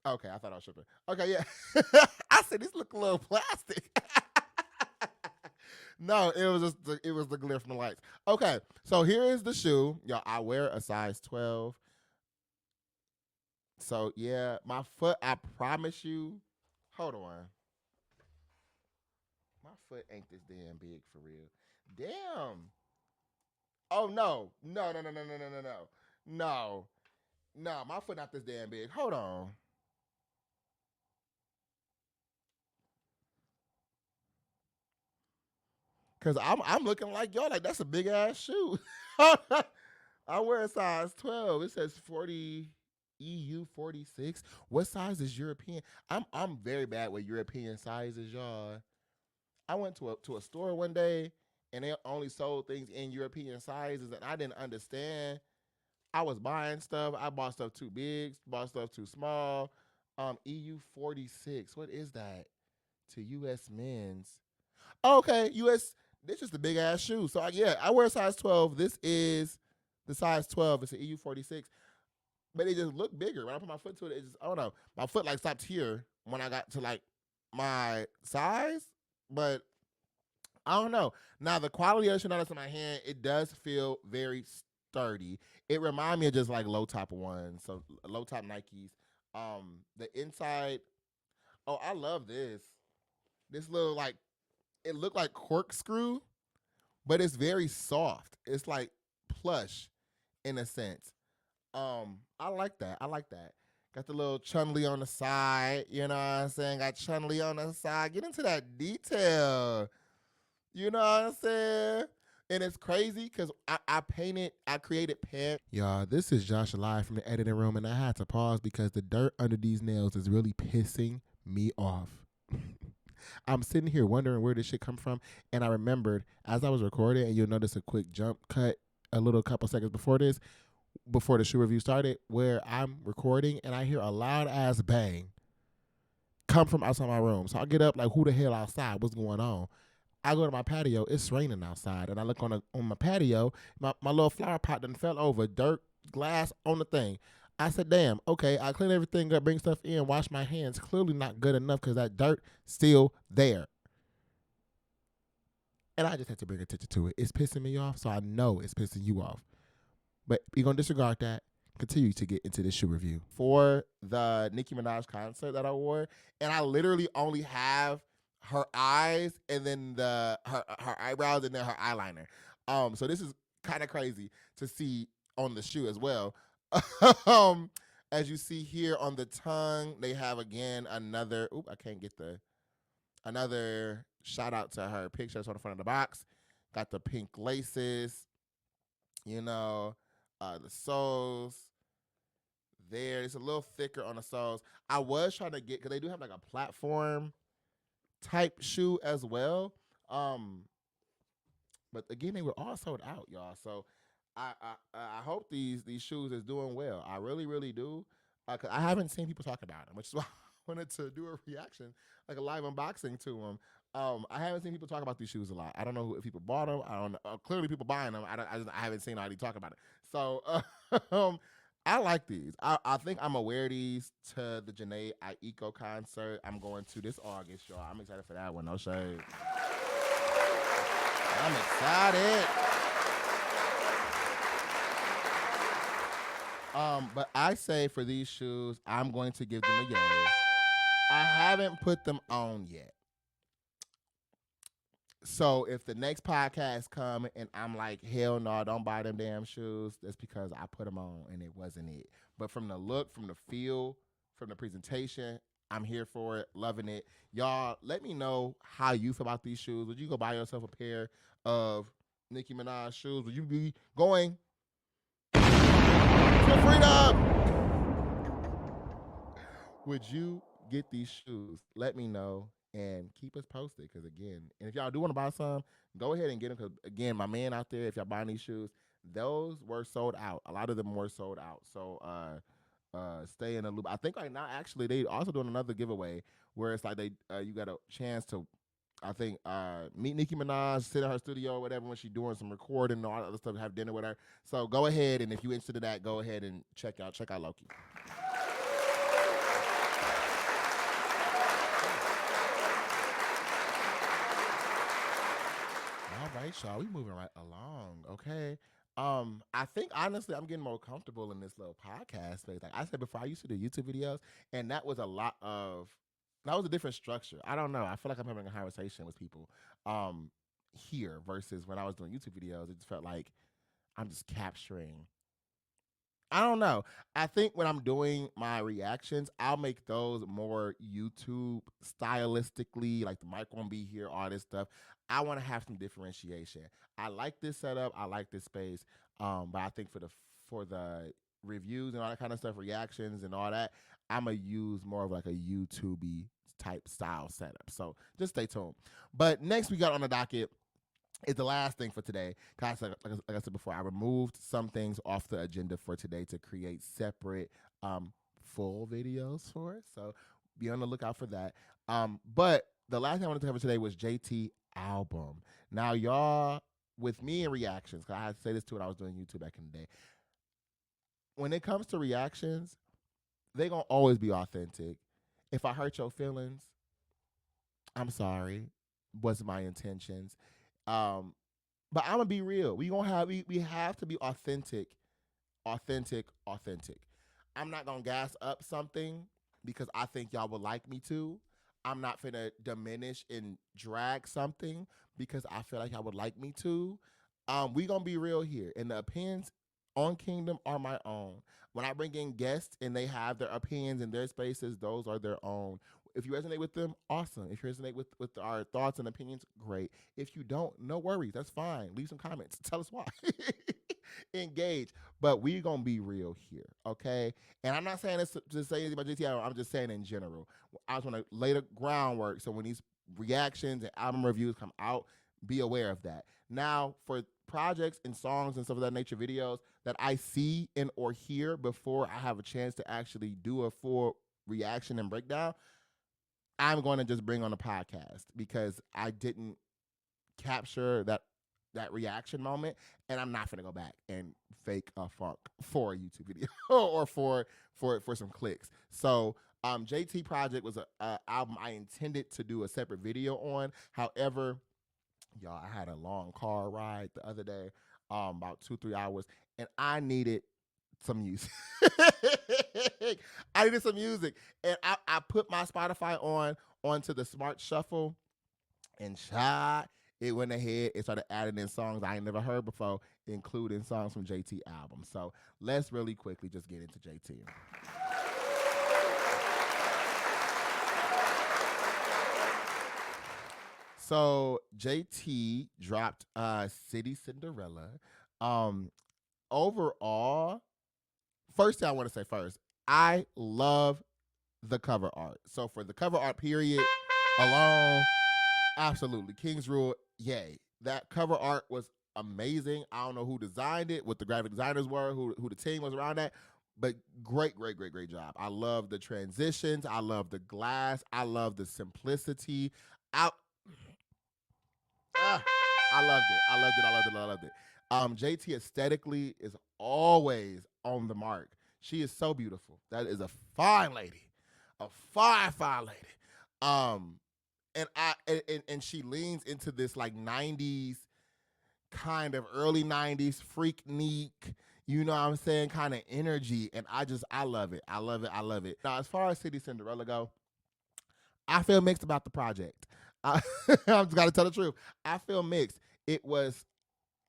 Okay, I thought I was tripping. Okay, yeah. I said this look a little plastic. No, it was just it was the glare from the lights. Okay, so here is the shoe. Y'all, I wear a size 12. So yeah, my foot, I promise you. Hold on. My foot ain't this damn big for real. Damn. Oh no. No, no, no, no, no, no, no, no. No. No, my foot not this damn big. Hold on. Cause I'm looking like y'all like that's a big ass shoe. I wear a size 12. It says 40 EU 46. What size is European? I'm very bad with European sizes, y'all. I went to a store one day and they only sold things in European sizes and I didn't understand. I was buying stuff. I bought stuff too big, bought stuff too small. EU 46. What is that? To US men's. Oh, okay, US. This is the big ass shoe. So yeah, I wear a size 12. This is the size 12. It's an EU 46. But it just looked bigger. When I put my foot to it, it just, I don't know. My foot like stopped here when I got to like my size. But I don't know. Now the quality of the shoe now that's in my hand, it does feel very sturdy. It reminds me of just like low top ones. So low top Nikes. The inside, oh, I love this. This little like it looked like corkscrew, but it's very soft. It's like plush in a sense. I like that. I like that. Got the little Chun-Li on the side. You know what I'm saying? Got Chun-Li on the side. Get into that detail. You know what I'm saying? And it's crazy because I created pants. Y'all, this is Josh live from the editing room, and I had to pause because the dirt under these nails is really pissing me off. I'm sitting here wondering where this shit come from, and I remembered as I was recording, and you'll notice a quick jump cut a little couple seconds before this, before the shoe review started, where I'm recording and I hear a loud ass bang come from outside my room. So I get up like, who the hell outside? What's going on? I go to my patio. It's raining outside, and I look on my patio. My little flower pot done fell over, dirt, glass on the thing. I said, damn, okay, I clean everything up, bring stuff in, wash my hands. Clearly not good enough because that dirt still there. And I just had to bring attention to it. It's pissing me off, so I know it's pissing you off. But we're going to disregard that. Continue to get into this shoe review. For the Nicki Minaj concert that I wore, and I literally only have her eyes and then her eyebrows and then her eyeliner. So this is kind of crazy to see on the shoe as well. As you see here on the tongue, they have again another. I can't get another shout out to her pictures on the front of the box. Got the pink laces, you know, the soles. There, it's a little thicker on the soles. I was trying to get because they do have like a platform type shoe as well. But again, they were all sold out, y'all. So I hope these shoes is doing well. I really, really do. Cause I haven't seen people talk about them, which is why I wanted to do a reaction, like a live unboxing to them. I haven't seen people talk about these shoes a lot. I don't know if people bought them. I don't know. Clearly, people buying them. I haven't seen anybody talk about it. So, I like these. I think I'm gonna wear these to the Janae Aiko concert I'm going to this August, y'all. I'm excited for that one. No shade. I'm excited. But I say for these shoes, I'm going to give them a yay. I haven't put them on yet. So if the next podcast come and I'm like, hell no, don't buy them damn shoes, that's because I put them on and it wasn't it. But from the look, from the feel, from the presentation, I'm here for it, loving it. Y'all, let me know how you feel about these shoes. Would you go buy yourself a pair of Nicki Minaj shoes? Would you be going to freedom? Would you get these shoes? Let me know and keep us posted. Because again, and if y'all do want to buy some, go ahead and get them. Because again, my man out there, if y'all buying these shoes, those were sold out. A lot of them were sold out. So stay in the loop. I think right now, actually, they also doing another giveaway where it's like they you got a chance to. I think meet Nicki Minaj, sit in her studio or whatever when she's doing some recording and all that other stuff, have dinner with her. So go ahead, and if you're interested in that, go ahead and check out LOCI. All right, y'all, we moving right along, okay? I think honestly, I'm getting more comfortable in this little podcast space. Like I said before, I used to do YouTube videos, and that was a different structure. I don't know. I feel like I'm having a conversation with people here versus when I was doing YouTube videos. It just felt like I'm just capturing. I don't know. I think when I'm doing my reactions, I'll make those more YouTube stylistically, like the mic won't be here, all this stuff. I want to have some differentiation. I like this setup. I like this space. But I think for the reviews and all that kind of stuff, reactions and all that, I'm gonna use more of like a YouTubey type style setup. So just stay tuned. But next we got on the docket is the last thing for today. Cause like I said before, I removed some things off the agenda for today to create separate full videos for it. So be on the lookout for that. But the last thing I wanted to cover today was JT album. Now, y'all, with me and reactions, because I had to say this too when I was doing YouTube back in the day. When it comes to reactions, they gonna always be authentic. If I hurt your feelings, I'm sorry. Wasn't my intentions. But I'm gonna be real. We have to be authentic, authentic. I'm not gonna gas up something because I think y'all would like me to. I'm not finna diminish and drag something because I feel like y'all would like me to. We gonna be real here, and the opinions on Kingdom are my own. When I bring in guests and they have their opinions in their spaces, those are their own. If you resonate with them, awesome. If you resonate with our thoughts and opinions, great. If you don't, no worries. That's fine. Leave some comments. Tell us why. Engage. But we're going to be real here, okay? And I'm not saying this to say anything about GTI. I'm just saying in general. I just want to lay the groundwork so when these reactions and album reviews come out, be aware of that. Now, for projects and songs and stuff of that nature, videos that I see and or hear before I have a chance to actually do a full reaction and breakdown, I'm going to just bring on a podcast because I didn't capture that reaction moment, and I'm not going to go back and fake a funk for a YouTube video or for some clicks. So JT Project was a album I intended to do a separate video on. However, y'all, I had a long car ride the other day, about 2-3 hours, and I needed some music. I needed some music, and I put my Spotify onto the Smart Shuffle, and it went ahead. It started adding in songs I ain't never heard before, including songs from JT album. So let's really quickly just get into JT. So JT dropped City Cinderella. Overall, first thing I want to say first, I love the cover art. So for the cover art period alone, absolutely. King's Rule, yay. That cover art was amazing. I don't know who designed it, what the graphic designers were, who the team was around that, but great job. I love the transitions. I love the glass. I love the simplicity. I loved it. I loved it. I loved it. I loved it. JT aesthetically is always on the mark. She is so beautiful. That is a fine lady, a fine lady. Um, and she leans into this like '90s kind of early '90s freaknik. You know what I'm saying? Kind of energy, and I love it. I love it. I love it. Now, as far as City Cinderella go, I feel mixed about the project. I, I'm just gotta tell the truth. I feel mixed. It was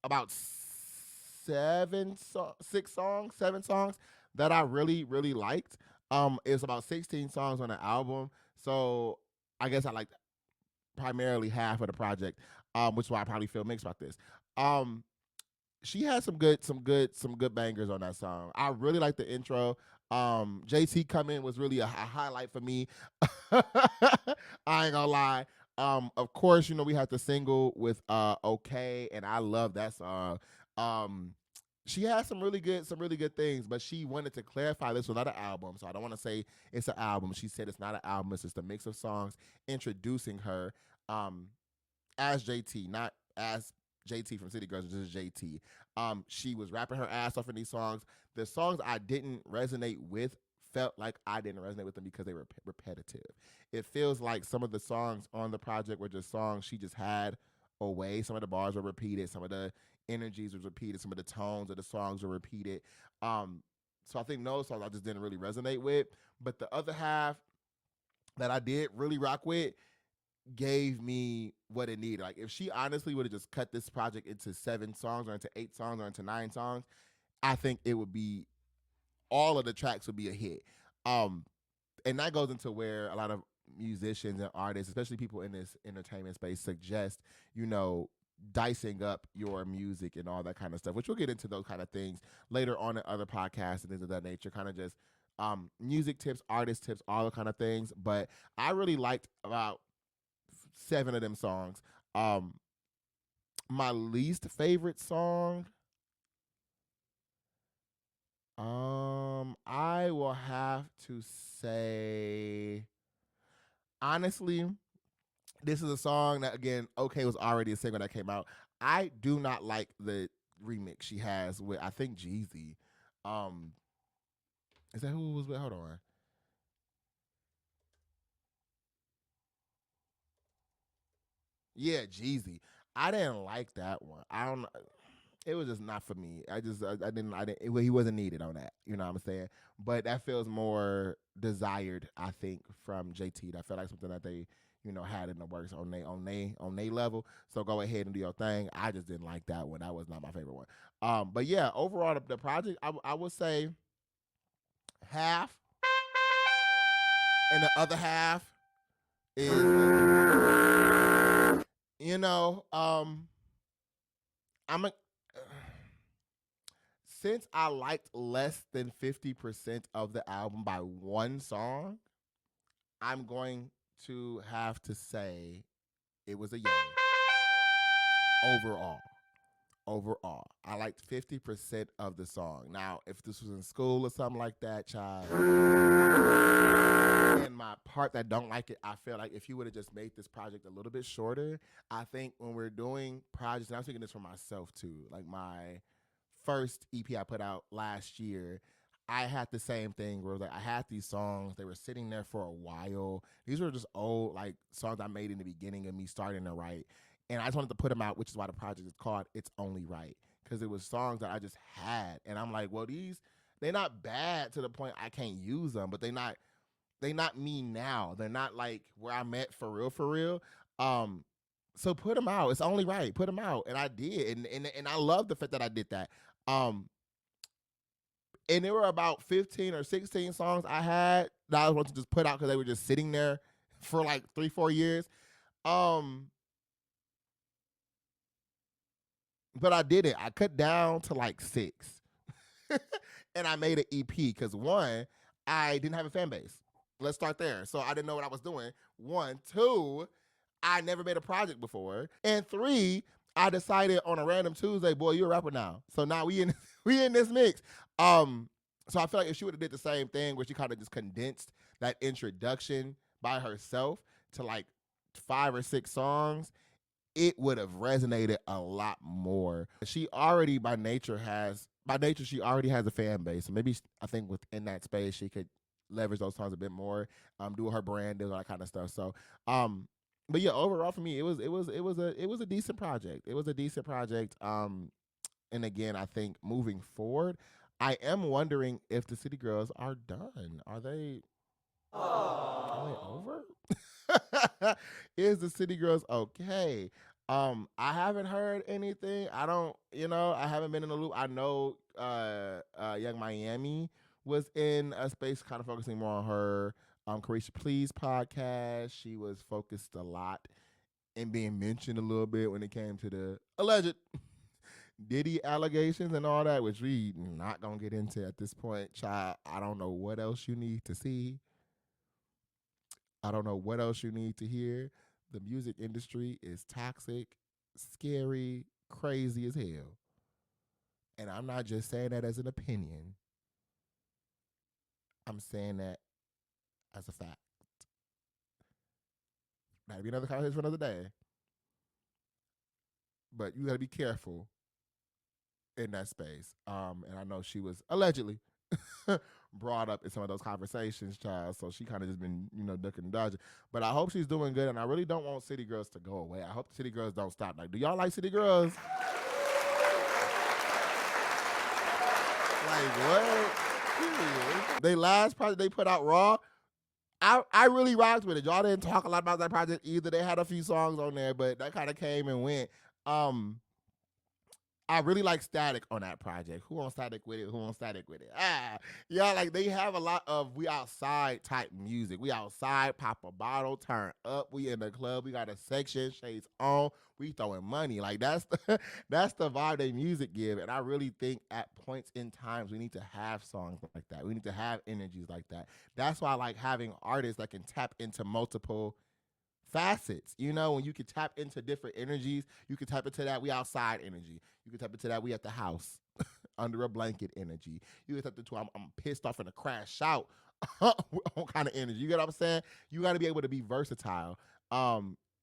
about seven songs that I really, really liked. It's about 16 songs on the album. So I guess I liked primarily half of the project, which is why I probably feel mixed about this. Um, she had some good bangers on that song. I really like the intro. JT coming was really a highlight for me. I ain't gonna lie. Of course, you know we had the single with OK, and I love that song. Um, she had some really good things, but she wanted to clarify this was not an album, so I don't want to say it's an album. She said it's not an album; it's just a mix of songs introducing her as JT, not as JT from City Girls, just JT. She was rapping her ass off in these songs. The songs I didn't resonate with felt like I didn't resonate with them because they were repetitive. It feels like some of the songs on the project were just songs she just had away. Some of the bars were repeated. Some of the energies was repeated. Some of the tones of the songs were repeated. So I think those songs I just didn't really resonate with. But the other half that I did really rock with gave me what it needed. Like if she honestly would have just cut this project into 7 songs or into 8 songs or into 9 songs, I think it would be all of the tracks would be a hit. And that goes into where a lot of musicians and artists, especially people in this entertainment space, suggest, you know, dicing up your music and all that kind of stuff, which we'll get into those kind of things later on in other podcasts and things of that nature, kind of just music tips, artist tips, all the kind of things. But I really liked about 7 of them songs. My least favorite song, I will have to say, honestly, this is a song that again, OK was already a single that came out. I do not like the remix she has with I think Jeezy. Is that who it was with? Hold on. Yeah, Jeezy. I didn't like that one. I don't. It was just not for me. He wasn't needed on that. You know what I'm saying? But that feels more desired, I think, from JT. That felt like something that they, you know, had in the works on they level. So go ahead and do your thing. I just didn't like that one. That was not my favorite one. But yeah, overall the project, I would say half, and the other half is, you know, I'm a since I liked less than 50% of the album by one song, I'm going to have to say it was a yay. Overall. Overall. I liked 50% of the song. Now, if this was in school or something like that, child, and my part that don't like it, I feel like if you would have just made this project a little bit shorter, I think when we're doing projects, and I'm speaking this for myself too, like my first EP I put out last year, I had the same thing where it was like I had these songs, they were sitting there for a while. These were just old like songs I made in the beginning of me starting to write. And I just wanted to put them out, which is why the project is called It's Only Right. Because it was songs that I just had. And I'm like, well, they're not bad to the point I can't use them, but they not me now. They're not like where I'm at for real, for real. So put them out. It's only right. Put them out. And I did. And I love the fact that I did that. And there were about 15 or 16 songs I had that I wanted to just put out because they were just sitting there for like 3-4 years. But I did it. I cut down to like 6. And I made an EP because one, I didn't have a fan base. Let's start there. So I didn't know what I was doing. 1, 2, I never made a project before. And 3, I decided on a random Tuesday, boy, you're a rapper now. So now we in we in this mix. So I feel like if she would have did the same thing where she kind of just condensed that introduction by herself to like 5 or 6 songs, it would have resonated a lot more. She already she already has a fan base. So maybe I think within that space she could leverage those songs a bit more, do her brand, do all that kind of stuff. So but yeah, overall for me it was a decent project. It was a decent project. And again, I think moving forward, I am wondering if the City Girls are done. Are they over? Is the City Girls okay? I haven't heard anything. I don't, I haven't been in the loop. I know Young Miami was in a space kind of focusing more on her Carisha Please podcast. She was focused a lot and being mentioned a little bit when it came to the alleged Diddy allegations and all that, which we not gonna get into at this point, child. I don't know what else you need to see. I don't know what else you need to hear. The music industry is toxic, scary, crazy as hell. And I'm not just saying that as an opinion. I'm saying that as a fact. That'd be another conversation for another day. But you gotta be careful in that space. And I know she was allegedly brought up in some of those conversations, child. So she kind of just been, ducking and dodging. But I hope she's doing good, and I really don't want City Girls to go away. I hope the City Girls don't stop. Like, do y'all like City Girls? Like what? They last project they put out, Raw. I really rocked with it. Y'all didn't talk a lot about that project either. They had a few songs on there, but that kind of came and went. I really like Static on that project. Who on Static with it? Who on Static with it? Yeah, like they have a lot of we outside type music. We outside, pop a bottle, turn up. We in the club. We got a section, shades on. We throwing money. Like that's that's the vibe they music give. And I really think at points in times we need to have songs like that. We need to have energies like that. That's why I like having artists that can tap into multiple facets. When you can tap into different energies, you can tap into that we outside energy. You can tap into that we at the house under a blanket energy. You can tap into I'm pissed off and a crash out kind of energy. You get what I'm saying? You got to be able to be versatile.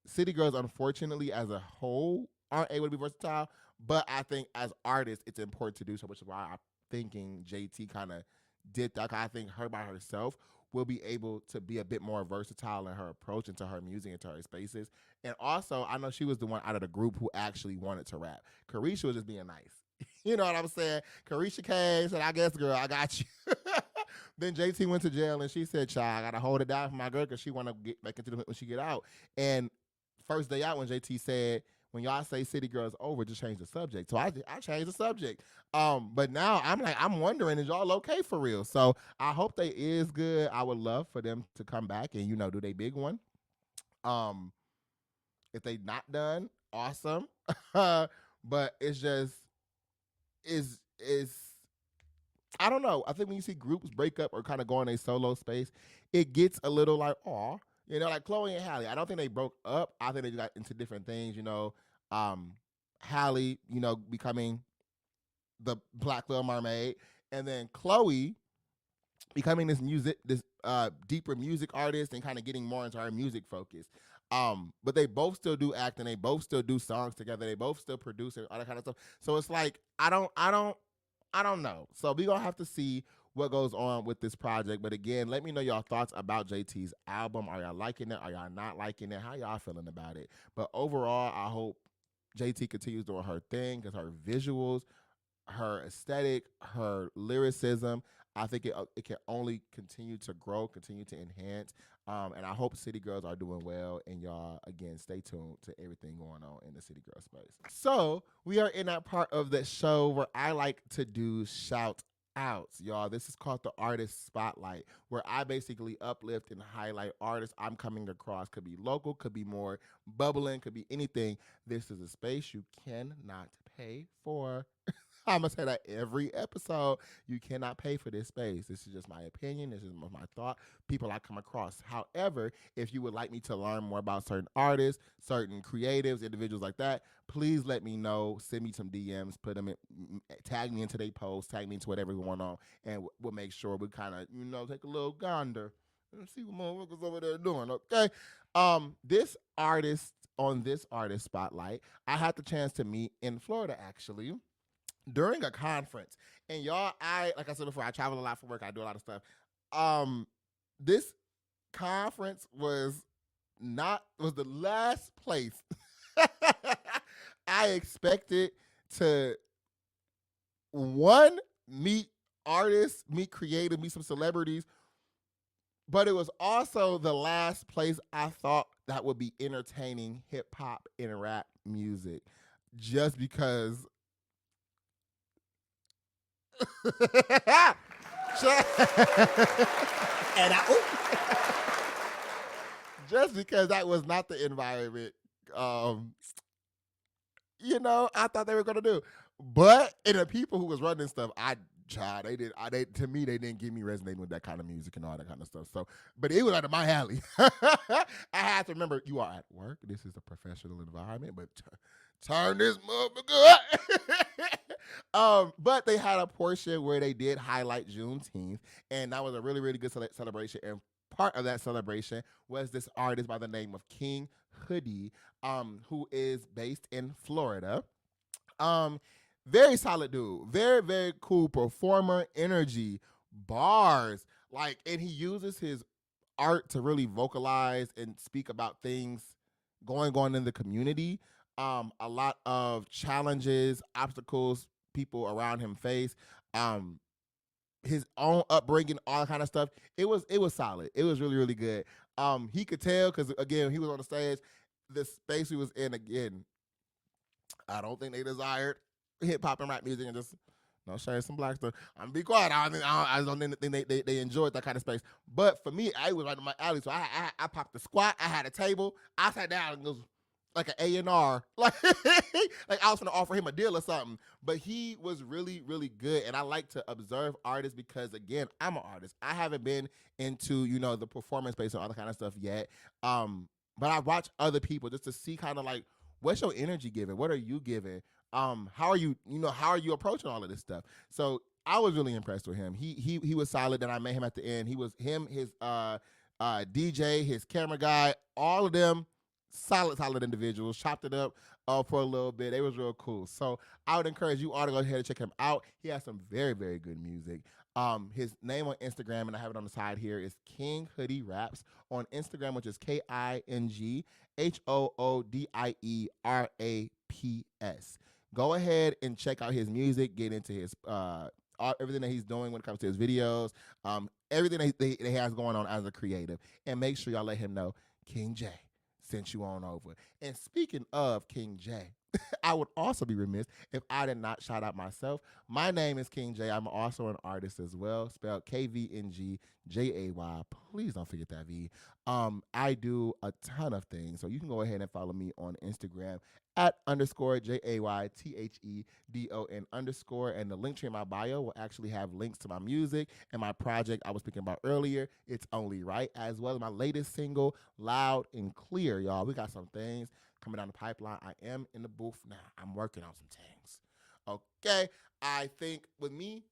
City Girls, unfortunately, as a whole, aren't able to be versatile. But I think as artists, it's important to do so, which is why I'm thinking JT kind of did that. I think her by herself will be able to be a bit more versatile in her approach into her music, into her spaces. And also, I know she was the one out of the group who actually wanted to rap. Carisha was just being nice. You know what I'm saying? Carisha came, said, I guess, girl, I got you. Then JT went to jail, and she said, child, I got to hold it down for my girl because she want to get back into the when she get out. And first day out when JT said, when y'all say City Girls over, just change the subject. So I changed the subject. But now I'm wondering, is y'all okay for real? So I hope they is good. I would love for them to come back and do they big one. If they not done, awesome. But it's just is I don't know. I think when you see groups break up or kind of go in a solo space, it gets a little like, aw. Like Chloe and Halle. I don't think they broke up. I think they got into different things, Halle, becoming the Black Little Mermaid. And then Chloe becoming this deeper music artist and kind of getting more into her music focus. But they both still do acting. They both still do songs together. They both still produce and all that kind of stuff. So it's like, I don't know. So we gonna have to see what goes on with this project. But again, let me know y'all thoughts about JT's album. Are y'all liking it? Are y'all not liking it? How y'all feeling about it? But overall, I hope JT continues doing her thing because her visuals, her aesthetic, her lyricism, I think it can only continue to grow, continue to enhance. And I hope City Girls are doing well. And y'all, again, stay tuned to everything going on in the City Girl space. So we are in that part of the show where I like to do shout outs, y'all. This is called the Artist Spotlight, where I basically uplift and highlight artists I'm coming across. Could be local, could be more bubbling, could be anything. This is a space you cannot pay for. I'm going to say that every episode. You cannot pay for this space. This is just my opinion. This is my thought. People I come across. However, if you would like me to learn more about certain artists, certain creatives, individuals like that, please let me know. Send me some DMs. Put them in, tag me into their posts. Tag me into whatever's going on. And we'll make sure we kind of, take a little gander and see what motherfuckers over there doing, okay? This artist on this artist spotlight, I had the chance to meet in Florida actually during a conference. And y'all, like I said before, I travel a lot for work. I do a lot of stuff. This conference was the last place I expected to one meet artists, meet creators, meet some celebrities, but it was also the last place I thought that would be entertaining hip hop and rap music, just because. And just because that was not the environment, I thought they were gonna do. But and the people who was running stuff, to me, they didn't get me resonating with that kind of music and all that kind of stuff. So, but it was out of my alley. I had to remember, you are at work. This is a professional environment, but turn this motherfucker up. But they had a portion where they did highlight Juneteenth, and that was a really, really good celebration. And part of that celebration was this artist by the name of King Hoodie, who is based in Florida. Very solid dude. Very, very cool performer, energy, bars. And he uses his art to really vocalize and speak about things going on in the community. A lot of challenges, obstacles people around him face. His own upbringing, all that kind of stuff. It was solid. It was really, really good. He could tell because again, he was on the stage. The space he was in, again, I don't think they desired hip hop and rap music and just sharing some black stuff. I'm gonna be quiet. I don't think they enjoyed that kind of space. But for me, I was right in my alley, so I popped the squat. I had a table. I sat down and it was like an A&R, like I was gonna offer him a deal or something. But he was really, really good, and I like to observe artists because again, I'm an artist. I haven't been into the performance space and all that kind of stuff yet. But I watch other people just to see kind of like, what's your energy giving? What are you giving? How are you approaching all of this stuff? So I was really impressed with him. He was solid. Then I met him at the end. His DJ, his camera guy, all of them solid individuals. Chopped it up for a little bit. They was real cool. So I would encourage you all to go ahead and check him out. He has some very, very good music. His name on Instagram, and I have it on the side here, is King Hoodie Raps on Instagram, which is KINGHOODIERAPS. Go ahead and check out his music, get into his everything that he's doing when it comes to his videos, everything that he has going on as a creative, and make sure y'all let him know King Jay sent you on over. And speaking of King Jay, I would also be remiss if I did not shout out myself. My name is King Jay. I'm also an artist as well, spelled KVNGJAY. Please don't forget that V. I do a ton of things, so you can go ahead and follow me on Instagram @_JAYTHEDON_, and the link tree in my bio will actually have links to my music and my project I was speaking about earlier, It's Only Right, as well as my latest single, Loud and Clear. Y'all, we got some things coming down the pipeline. I am in the booth now. I'm working on some things. Okay, I think with me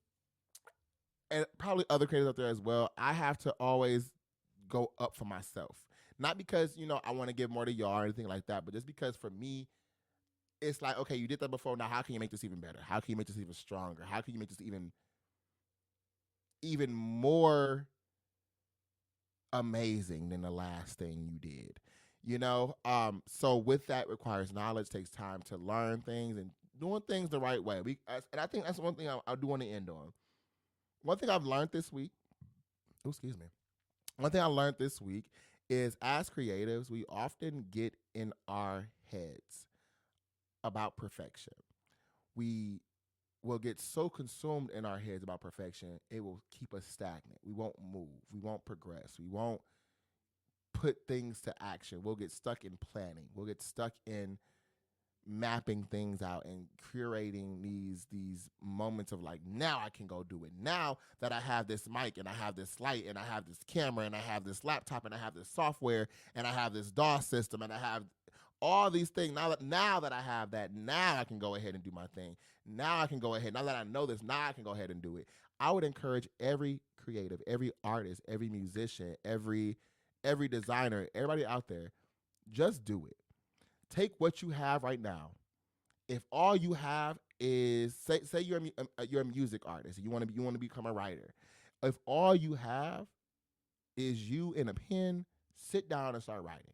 and probably other creators out there as well, I have to always go up for myself. Not because I want to give more to y'all or anything like that, but just because for me, it's like, okay, you did that before. Now, how can you make this even better? How can you make this even stronger? How can you make this even more amazing than the last thing you did? So with that requires knowledge, takes time to learn things and doing things the right way. And I think that's one thing I do want to end on. One thing I've learned this week, one thing I learned this week is as creatives, we often get in our heads about perfection. We will get so consumed in our heads about perfection, it will keep us stagnant. We won't move. We won't progress. We won't put things to action. We'll get stuck in planning. We'll get stuck in mapping things out and curating these moments of like, now I can go do it. Now that I have this mic and I have this light and I have this camera and I have this laptop and I have this software and I have this DOS system and I have all these things. Now that I have that, now I can go ahead and do my thing. Now I can go ahead. Now that I know this, now I can go ahead and do it. I would encourage every creative, every artist, every musician, every designer, everybody out there, just do it. Take what you have right now. If all you have is say you're a music artist and you want to become a writer. If all you have is you and a pen, sit down and start writing.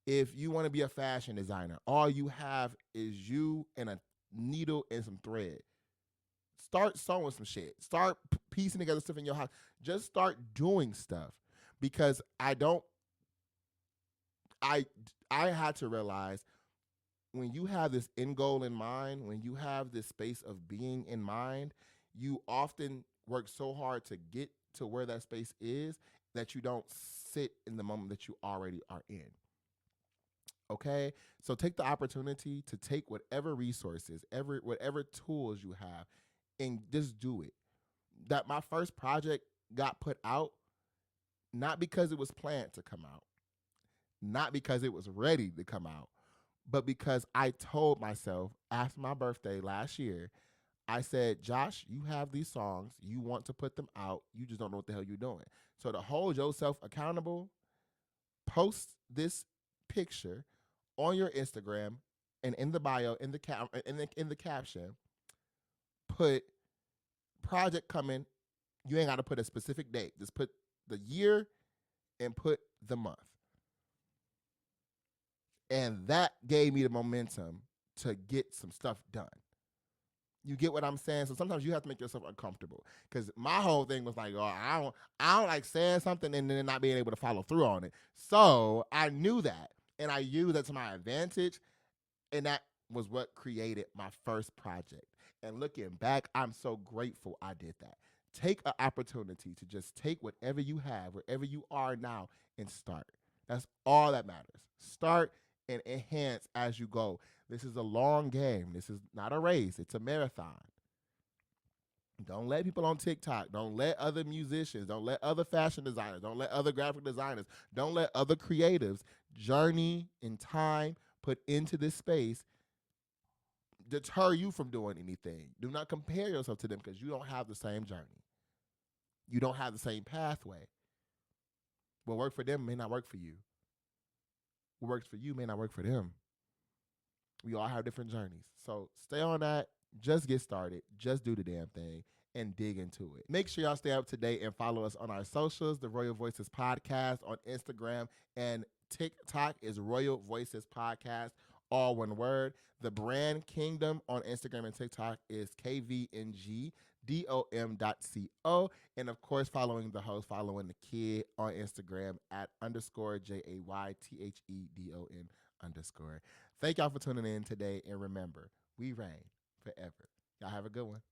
If you want to be a fashion designer, all you have is you and a needle and some thread. Start sewing some shit. Start piecing together stuff in your house. Just start doing stuff because I I had to realize when you have this end goal in mind, when you have this space of being in mind, you often work so hard to get to where that space is that you don't sit in the moment that you already are in. Okay? So take the opportunity to take whatever resources, whatever tools you have and just do it. That my first project got put out not because it was planned to come out, not because it was ready to come out, but because I told myself after my birthday last year, I said, Josh, you have these songs, you want to put them out, you just don't know what the hell you're doing. So to hold yourself accountable, post this picture on your Instagram and in the bio, in the caption, put project coming. You ain't got to put a specific date. Just put the year and put the month. And that gave me the momentum to get some stuff done. You get what I'm saying? So sometimes you have to make yourself uncomfortable. Because my whole thing was like, oh, I don't like saying something and then not being able to follow through on it. So I knew that. And I used that to my advantage. And that was what created my first project. And looking back, I'm so grateful I did that. Take an opportunity to just take whatever you have, wherever you are now, and start. That's all that matters. Start and enhance as you go. This is a long game. This is not a race. It's a marathon. Don't let people on TikTok, don't let other musicians, don't let other fashion designers, don't let other graphic designers, don't let other creatives journey in time put into this space deter you from doing anything. Do not compare yourself to them because you don't have the same journey. You don't have the same pathway. What worked for them may not work for you. What works for you may not work for them. We all have different journeys. So stay on that. Just get started. Just do the damn thing and dig into it. Make sure y'all stay up to date and follow us on our socials, the Royal Voices Podcast on Instagram and TikTok is Royal Voices Podcast, all one word. The brand Kingdom on Instagram and TikTok is KVNGDOM.co. And of course, following the host, following the kid on Instagram at _JAYTHEDON_. Thank y'all for tuning in today. And remember, we reign forever. Y'all have a good one.